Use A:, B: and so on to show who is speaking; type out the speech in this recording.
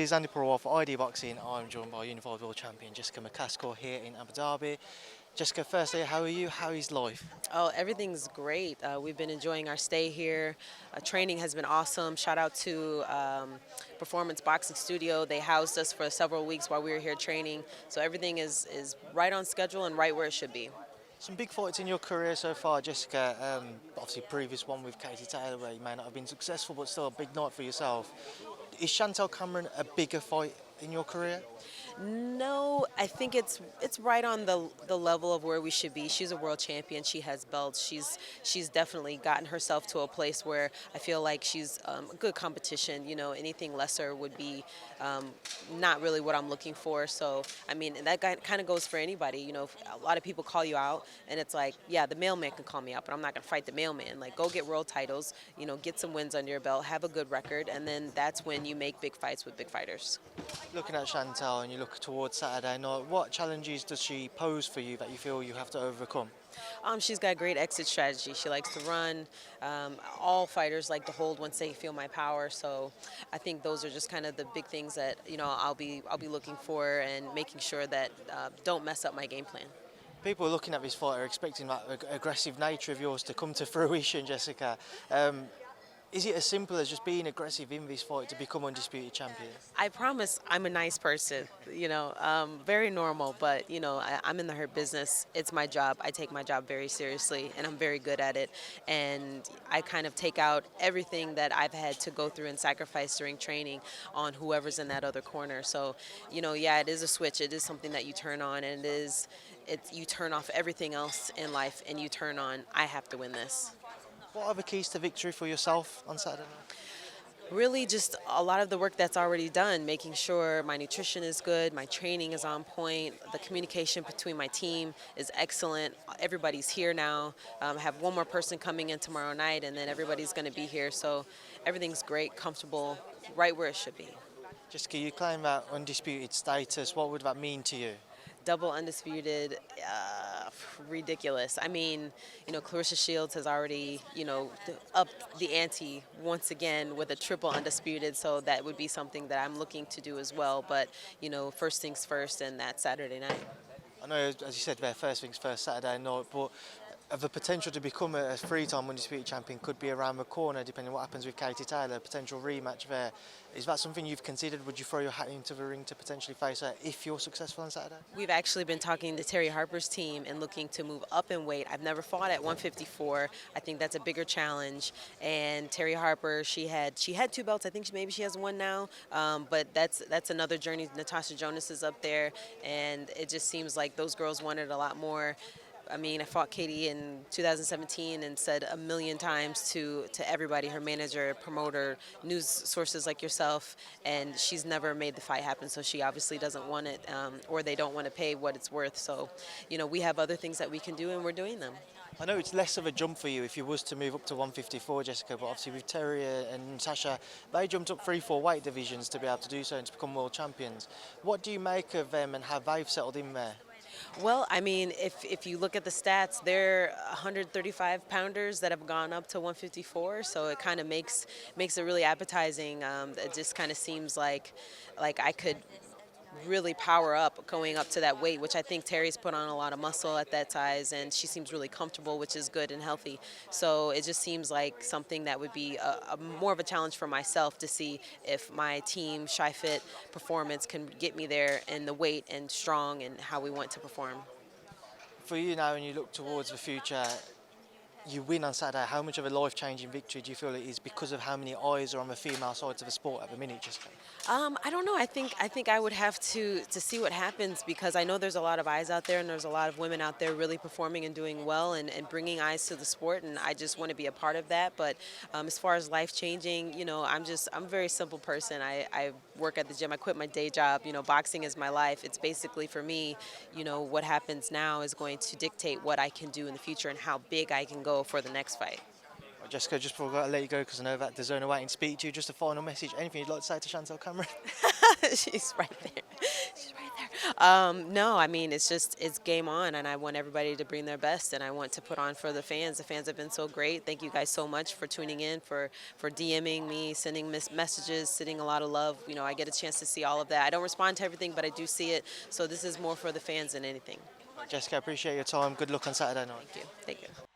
A: is Andi for ID Boxing. I'm joined by Unified World Champion Jessica McCaskill here in Abu Dhabi. Jessica, firstly, how are you? How is life?
B: Oh, everything's great. We've been enjoying our stay here. Training has been awesome. Shout out to Performance Boxing Studio. They housed us for several weeks while we were here training. So everything is right on schedule and right where it should be.
A: Some big fights in your career so far, Jessica. Obviously, previous one with Katie Taylor, where you may not have been successful, but still a big night for yourself. Is Chantelle Cameron a bigger fight in your career?
B: No, I think it's right on the level of where we should be. She's a world champion. She has belts. She's definitely gotten herself to a place where I feel like she's a good competition. You know, anything lesser would be not really what I'm looking for. So I mean, that kind of goes for anybody. You know, a lot of people call you out, and it's like, yeah, the mailman can call me out, but I'm not gonna fight the mailman. Like, go get world titles. You know, get some wins under your belt, have a good record, and then that's when you make big fights with big fighters.
A: Looking at Chantelle and you look towards Saturday night, what challenges does she pose for you that you feel you have to overcome?
B: She's got great exit strategy. She likes to run. All fighters like to hold once they feel my power. So I think those are just kind of the big things that I'll be looking for and making sure that don't mess up my game plan.
A: People looking at this fight are expecting that aggressive nature of yours to come to fruition, Jessica. Is it as simple as just being aggressive in this fight to become undisputed champion?
B: I promise I'm a nice person, very normal, but, I'm in the hurt business. It's my job. I take my job very seriously, and I'm very good at it. And I kind of take out everything that I've had to go through and sacrifice during training on whoever's in that other corner. So, yeah, it is a switch. It is something that you turn on, and you turn off everything else in life, and you turn on, I have to win this.
A: What are the keys to victory for yourself on Saturday night?
B: Really just a lot of the work that's already done, making sure my nutrition is good, my training is on point, the communication between my team is excellent. Everybody's here now. I have one more person coming in tomorrow night, and then everybody's going to be here. So everything's great, comfortable, right where it should be.
A: Jessica, you claim that undisputed status. What would that mean to you?
B: Double undisputed, ridiculous. I mean, Clarissa Shields has already, upped the ante once again with a triple undisputed, so that would be something that I'm looking to do as well. But, first things first, and that's Saturday night.
A: I know, as you said there, first things first, Saturday night, but the potential to become a three-time undisputed champion could be around the corner, depending on what happens with Katie Taylor, a potential rematch there. Is that something you've considered? Would you throw your hat into the ring to potentially face her if you're successful on Saturday?
B: We've actually been talking to Terri Harper's team and looking to move up in weight. I've never fought at 154. I think that's a bigger challenge. And Terri Harper, she had two belts. I think maybe she has one now. But that's another journey. Natasha Jonas is up there, and it just seems like those girls wanted a lot more. I mean, I fought Katie in 2017 and said a million times to everybody, her manager, promoter, news sources like yourself, and she's never made the fight happen, so she obviously doesn't want it, or they don't want to pay what it's worth. So, we have other things that we can do, and we're doing them.
A: I know it's less of a jump for you if you was to move up to 154, Jessica, but obviously with Terry and Natasha, they jumped up 3-4 weight divisions to be able to do so and to become world champions. What do you make of them and how they've settled in there?
B: Well, I mean, if you look at the stats, they're 135 pounders that have gone up to 154, so it kind of makes it really appetizing. It just kind of seems like I could really power up going up to that weight, which I think Terry's put on a lot of muscle at that size, and she seems really comfortable, which is good and healthy. So it just seems like something that would be a more of a challenge for myself to see if my team, Shy Fit Performance, can get me there in the weight and strong and how we want to perform.
A: For you now, when you look towards the future, you win on Saturday. How much of a life-changing victory do you feel it is because of how many eyes are on the female side of the sport at the minute, Jessica?
B: I don't know. I think I would have to see what happens, because I know there's a lot of eyes out there, and there's a lot of women out there really performing and doing well and bringing eyes to the sport, and I just want to be a part of that. But as far as life-changing, I'm a very simple person. I work at the gym. I quit my day job. Boxing is my life. It's basically, for me, what happens now is going to dictate what I can do in the future and how big I can go for the next fight.
A: Jessica, just before I let you go, because I know that there's only waiting to speak to you, just a final message. Anything you'd like to say to Chantelle Cameron?
B: She's right there. She's right there. No, I mean, it's game on, and I want everybody to bring their best, and I want to put on for the fans. The fans have been so great. Thank you guys so much for tuning in, for DMing me, sending messages, sending a lot of love. You know, I get a chance to see all of that. I don't respond to everything, but I do see it. So this is more for the fans than anything.
A: Jessica, appreciate your time. Good luck on Saturday night.
B: Thank you. Thank you.